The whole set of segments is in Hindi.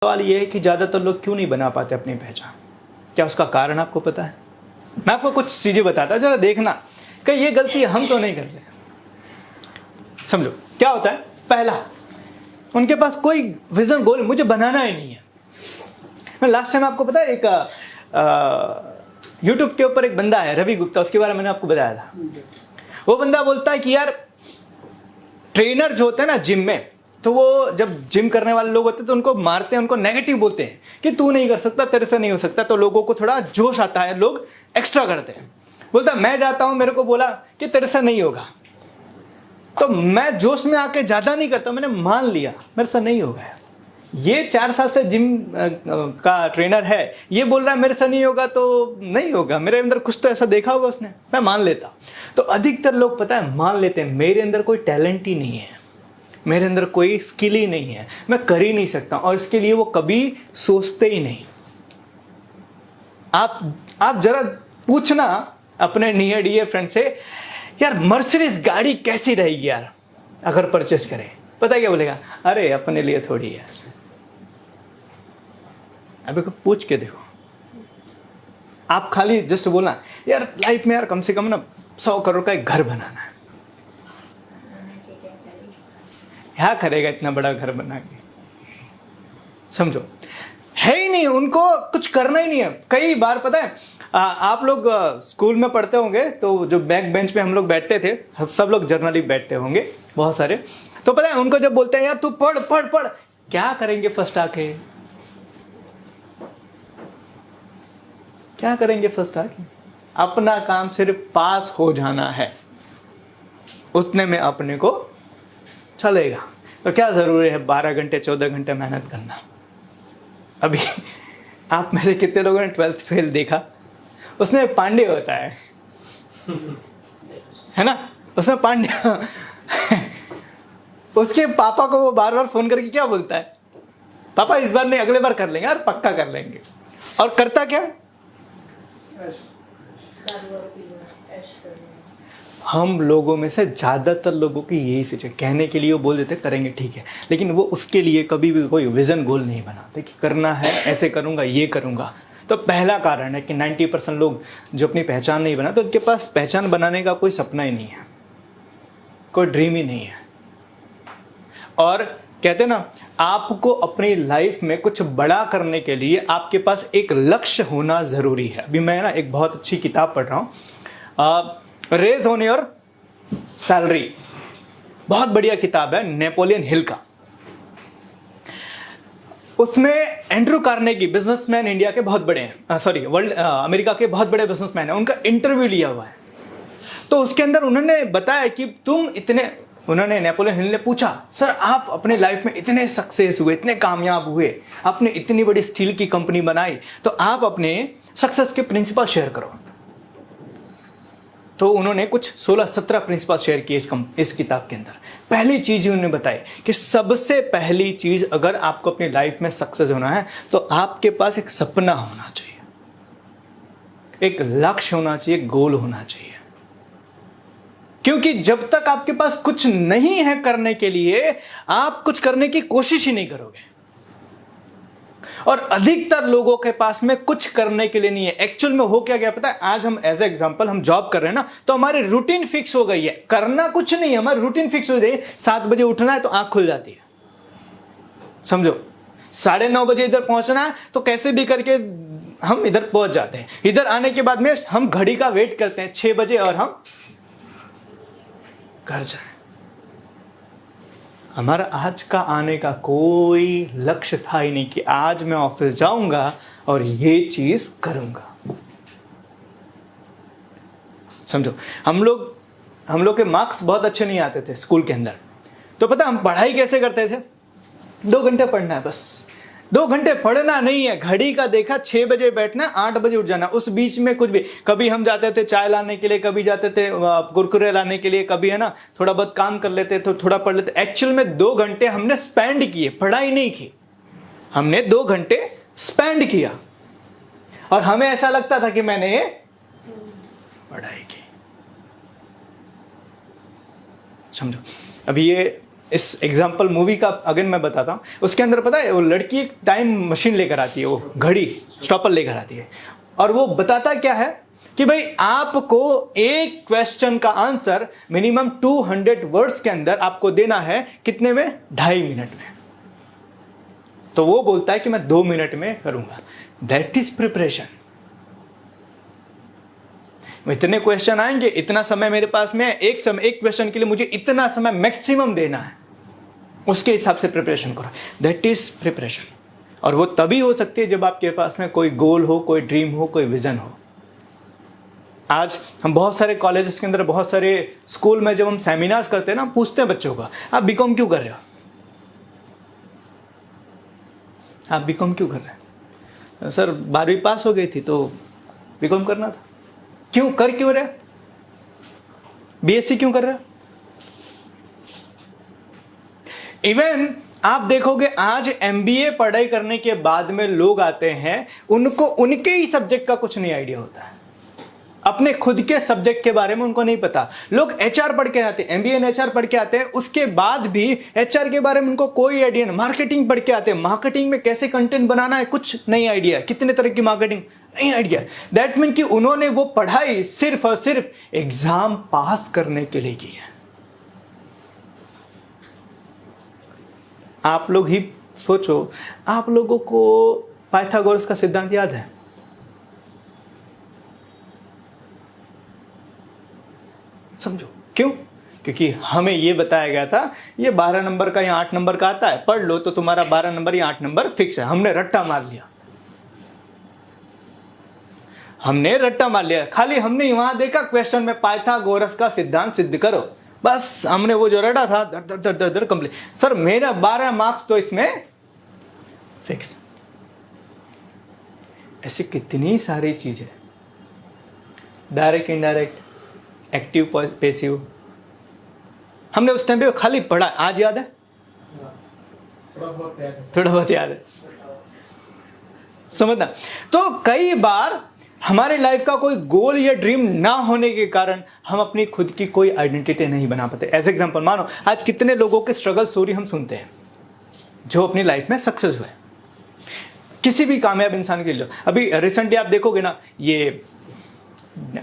सवाल ये है कि ज़्यादातर लोग क्यों नहीं बना पाते अपनी पहचान? क्या उसका कारण आपको पता है? मैं आपको कुछ चीज़ें बताता, जरा देखना कि ये गलती हम तो नहीं कर रहे। समझो क्या होता है। पहला, उनके पास कोई विजन गोल मुझे बनाना ही नहीं है। मैं लास्ट टाइम आपको पता है एक यूट्यूब के ऊपर एक बंदा है रवि गुप्ता, उसके बारे में मैंने आपको बताया था। वो बंदा बोलता है कि यार ट्रेनर जो होते हैं ना जिम में, तो वो जब जिम करने वाले लोग होते हैं तो उनको मारते हैं, उनको नेगेटिव बोलते हैं कि तू नहीं कर सकता, तेरे से नहीं हो सकता। तो लोगों को थोड़ा जोश आता है, लोग एक्स्ट्रा करते हैं। बोलता मैं जाता हूं, मेरे को बोला कि तेरे से नहीं होगा, तो मैं जोश में आके ज्यादा नहीं करता, मैंने मान लिया मेरे से नहीं होगा। ये 4 साल से जिम का ट्रेनर है, ये बोल रहा है मेरे से नहीं होगा तो नहीं होगा, मेरे अंदर कुछ तो ऐसा देखा होगा उसने, मैं मान लेता। तो अधिकतर लोग पता है मान लेते हैं मेरे अंदर कोई टैलेंट ही नहीं है, मेरे अंदर कोई स्किल ही नहीं है, मैं कर ही नहीं सकता, और इसके लिए वो कभी सोचते ही नहीं। आप जरा पूछना अपने नियर डियर फ्रेंड से, यार मर्सिडीज गाड़ी कैसी रहेगी यार अगर परचेस करें, पता है क्या बोलेगा? अरे अपने लिए थोड़ी है। अभी को पूछ के देखो। आप खाली जस्ट बोलना यार लाइफ में यार कम से कम ना 100 करोड़ का एक घर बनाना है। क्या करेगा इतना बड़ा घर बना के? समझो है ही नहीं, उनको कुछ करना ही नहीं है। कई बार पता है आप लोग स्कूल में पढ़ते होंगे, तो जो बैक बेंच पे हम लोग बैठते थे, सब लोग जर्नली बैठते होंगे बहुत सारे, तो पता है उनको जब बोलते हैं यार तू पढ़ पढ़ पढ़, क्या करेंगे फर्स्ट आके? क्या करेंगे फर्स्ट आके? अपना काम सिर्फ पास हो जाना है, उतने में अपने को चलेगा। तो क्या जरूरी है 12 घंटे 14 घंटे मेहनत करना? अभी आप में से कितने लोगों ने 12th फेल देखा? उसमें पांडे होता है ना, उसमें पांडे उसके पापा को वो बार बार फोन करके क्या बोलता है? पापा इस बार नहीं, अगले बार कर लेंगे यार, पक्का कर लेंगे। और करता क्या? हम लोगों में से ज्यादातर लोगों की यही चीज है, कहने के लिए वो बोल देते करेंगे ठीक है, लेकिन वो उसके लिए कभी भी कोई विजन गोल नहीं बनाते कि करना है, ऐसे करूंगा, ये करूंगा। तो पहला कारण है कि 90% लोग जो अपनी पहचान नहीं बनाते, उनके पास पहचान बनाने का कोई सपना ही नहीं है, कोई ड्रीम ही नहीं है। और कहते ना, आपको अपनी लाइफ में कुछ बड़ा करने के लिए आपके पास एक लक्ष्य होना जरूरी है। अभी मैं ना एक बहुत अच्छी किताब पढ़ रहा हूँ, रेज ऑन योर सैलरी, बहुत बढ़िया किताब है, नेपोलियन हिल का। उसमें एंड्रू कार्नेगी, बिजनेसमैन, इंडिया के बहुत बड़े हैं, सॉरी वर्ल्ड अमेरिका के बहुत बड़े बिजनेसमैन है, उनका इंटरव्यू लिया हुआ है। तो उसके अंदर उन्होंने बताया कि उन्होंने नेपोलियन हिल ने पूछा, सर आप अपने लाइफ में इतने सक्सेस हुए, इतने कामयाब हुए, आपने इतनी बड़ी स्टील की कंपनी बनाई, तो आप अपने सक्सेस के प्रिंसिपल शेयर करो। तो उन्होंने कुछ 16-17 प्रिंसिपल शेयर किए इस किताब के अंदर। पहली चीज उन्होंने बताई कि सबसे पहली चीज, अगर आपको अपनी लाइफ में सक्सेस होना है तो आपके पास एक सपना होना चाहिए, एक लक्ष्य होना चाहिए, गोल होना चाहिए। क्योंकि जब तक आपके पास कुछ नहीं है करने के लिए, आप कुछ करने की कोशिश ही नहीं करोगे। और अधिकतर लोगों के पास में कुछ करने के लिए नहीं है। एक्चुअल में हो क्या गया पता है? आज हम एज एग्जांपल हम जॉब कर रहे हैं ना, तो हमारी रूटीन फिक्स हो गई है, करना कुछ नहीं है, हमारी रूटीन फिक्स हो गई है। 7 बजे उठना है तो आंख खुल जाती है, समझो। 9:30 बजे इधर पहुंचना है तो कैसे भी करके हम इधर पहुंच जाते हैं। इधर आने के बाद में हम घड़ी का वेट करते हैं 6 बजे और हम घर जाए। हमारा आज का आने का कोई लक्ष्य था ही नहीं कि आज मैं ऑफिस जाऊंगा और ये चीज करूंगा। समझो, हम लोग के मार्क्स बहुत अच्छे नहीं आते थे स्कूल के अंदर, तो पता हम पढ़ाई कैसे करते थे? 2 घंटे पढ़ना है बस, 2 घंटे पढ़ना नहीं है, घड़ी का देखा 6 बजे बैठना, 8 बजे उठ जाना। उस बीच में कुछ भी, कभी हम जाते थे चाय लाने के लिए, कभी जाते थे कुरकुरे लाने के लिए, कभी है ना थोड़ा बहुत काम कर लेते तो थोड़ा पढ़ लेते। एक्चुअल में 2 घंटे हमने स्पेंड किए, पढ़ाई नहीं की, हमने 2 घंटे स्पेंड किया और हमें ऐसा लगता था कि मैंने ये पढ़ाई की। समझो, अभी ये इस एग्जाम्पल मूवी का अगेन मैं बताता हूँ, उसके अंदर पता है वो लड़की एक टाइम मशीन लेकर आती है, वो घड़ी स्टॉपर लेकर आती है, और वो बताता क्या है कि भाई आपको एक क्वेश्चन का आंसर मिनिमम 200 वर्ड्स के अंदर आपको देना है, कितने में? 2.5 मिनट में। तो वो बोलता है कि मैं 2 मिनट में करूंगा। That is preparation. इतने क्वेश्चन आएंगे, इतना समय मेरे पास में है, एक क्वेश्चन के लिए मुझे इतना समय मैक्सिमम देना है, उसके हिसाब से प्रिपरेशन करो। That is preparation. और वो तभी हो सकती है जब आपके पास में कोई गोल हो, कोई ड्रीम हो, कोई विजन हो। आज हम बहुत सारे कॉलेजेस के अंदर, बहुत सारे स्कूल में जब हम सेमिनार्स करते हैं ना, पूछते हैं बच्चों को, आप बीकॉम क्यों कर रहे हो? आप बीकॉम क्यों कर रहे हैं? सर 12वीं पास हो गई थी तो बीकॉम करना था। क्यों क्यों रहे? बीएससी क्यों कर रहे हो? इवन आप देखोगे आज एमबीए पढ़ाई करने के बाद में लोग आते हैं, उनको उनके ही सब्जेक्ट का कुछ नहीं आइडिया होता है, अपने खुद के सब्जेक्ट के बारे में उनको नहीं पता। लोग एचआर पढ़ के आते हैं, एमबीए इन एचआर पढ़ के आते हैं, उसके बाद भी एचआर के बारे में उनको कोई आइडिया नहीं। मार्केटिंग पढ़ के आते हैं, मार्केटिंग में कैसे कंटेंट बनाना है कुछ नहीं आइडिया, कितने तरह की मार्केटिंग नहीं आइडिया। दैट मीन कि उन्होंने वो पढ़ाई सिर्फ और सिर्फ एग्जाम पास करने के लिए की है। आप लोग ही सोचो, आप लोगों को पाइथागोरस का सिद्धांत याद है? समझो क्यों? क्योंकि हमें यह बताया गया था ये 12 नंबर का या 8 नंबर का आता है, पढ़ लो तो तुम्हारा 12 नंबर या 8 नंबर फिक्स है। हमने रट्टा मार लिया, खाली हमने वहां देखा क्वेश्चन में पाइथागोरस का सिद्धांत सिद्ध करो, बस हमने वो जो रटा था दर दर दर दर कंप्लीट। सर मेरा 12 मार्क्स तो इसमें फिक्स। ऐसी कितनी सारी चीजें, डायरेक्ट इनडायरेक्ट, एक्टिव पैसिव, हमने उस टाइम पे खाली पढ़ा। आज याद है? थोड़ा बहुत याद है, समझना। तो कई बार हमारे लाइफ का कोई गोल या ड्रीम ना होने के कारण हम अपनी खुद की कोई आइडेंटिटी नहीं बना पाते। एज एग्जांपल मानो आज कितने लोगों के स्ट्रगल स्टोरी हम सुनते हैं जो अपनी लाइफ में सक्सेस हुए, किसी भी कामयाब इंसान के लिए। अभी रिसेंटली आप देखोगे ना, ये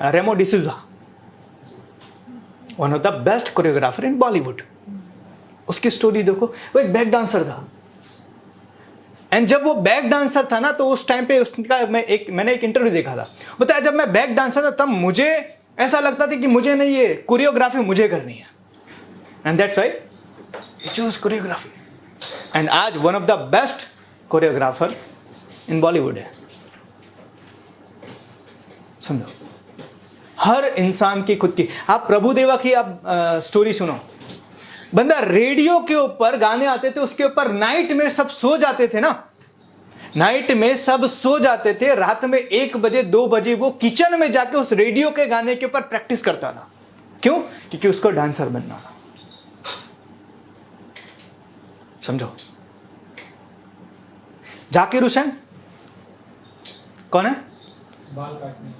Remo D'Souza, one of the best choreographer in Bollywood, उसकी स्टोरी देखो। वो एक बैक डांसर था, एंड जब वो बैक डांसर था ना, तो उस टाइम पे उसका मैंने एक इंटरव्यू देखा था। बताया जब मैं बैक डांसर था तब मुझे ऐसा लगता था कि मुझे नहीं, ये कोरियोग्राफी मुझे करनी है, and that's why he choose choreography. And आज one of the best choreographer in Bollywood है। समझो, हर इंसान की खुद की। आप प्रभुदेवा की आप स्टोरी सुनो, बंदा रेडियो के ऊपर गाने आते थे, उसके ऊपर नाइट में सब सो जाते थे ना, नाइट में सब सो जाते थे, रात में 1 बजे 2 बजे वो किचन में जाके उस रेडियो के गाने के ऊपर प्रैक्टिस करता था। क्यों? क्योंकि उसको डांसर बनना था। समझो, जाकिर हुसैन कौन है? बाल काटने,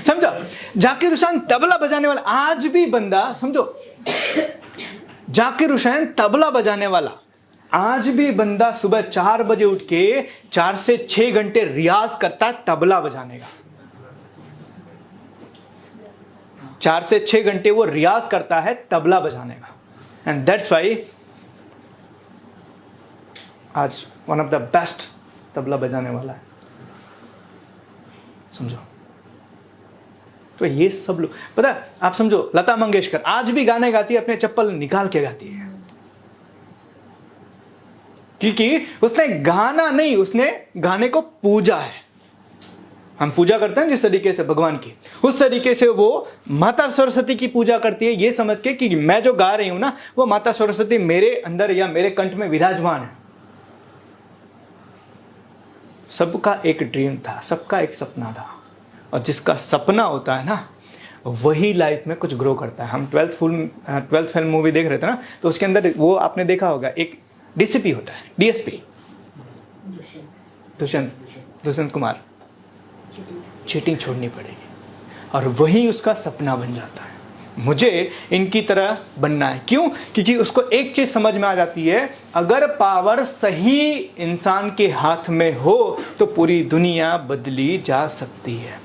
समझो, जाकिर हुसैन तबला बजाने वाला। आज भी बंदा, समझो, जाकिर हुसैन तबला बजाने वाला, आज भी बंदा सुबह 4 बजे उठ के 4 से 6 घंटे रियाज करता है तबला बजाने का। 4 से 6 घंटे वो रियाज करता है तबला बजाने का, एंड दैट्स व्हाई आज one of the best tabla बजाने वाला है। समझो, तो ये सब लोग, पता है, आप समझो, लता मंगेशकर आज भी गाने गाती है, अपने चप्पल निकाल के गाती है, क्योंकि उसने गाना नहीं, उसने गाने को पूजा है। हम पूजा करते हैं जिस तरीके से भगवान की, उस तरीके से वो माता सरस्वती की पूजा करती है, ये समझ के कि मैं जो गा रही हूं ना, वो माता सरस्वती मेरे अंदर या मेरे कंठ में विराजमान है। सबका एक ड्रीम था, सबका एक सपना था, और जिसका सपना होता है ना, वही लाइफ में कुछ ग्रो करता है। हम 12th फेल मूवी देख रहे थे ना, तो उसके अंदर वो आपने देखा होगा, एक डीसीपी होता है, डीएसपी, दुष्यंत कुमार। चीटिंग छोड़नी पड़ेगी, और वही उसका सपना बन जाता है। मुझे इनकी तरह बनना है। क्यों? क्योंकि उसको एक चीज समझ में आ जाती है, अगर पावर सही इंसान के हाथ में हो तो पूरी दुनिया बदली जा सकती है।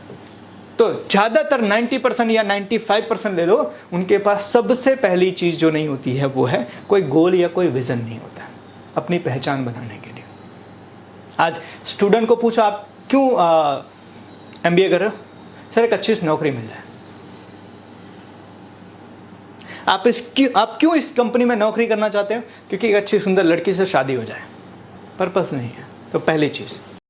तो ज्यादातर 90% या 95% ले लो, उनके पास सबसे पहली चीज जो नहीं होती है वो है कोई गोल या कोई विजन नहीं होता अपनी पहचान बनाने के लिए। आज स्टूडेंट को पूछो आप क्यों MBA कर रहे हो? सर एक अच्छी नौकरी मिल जाए। आप क्यों इस कंपनी में नौकरी करना चाहते हो? क्योंकि एक अच्छी सुंदर लड़की से शादी हो जाए। पर्पस नहीं है। तो पहली चीज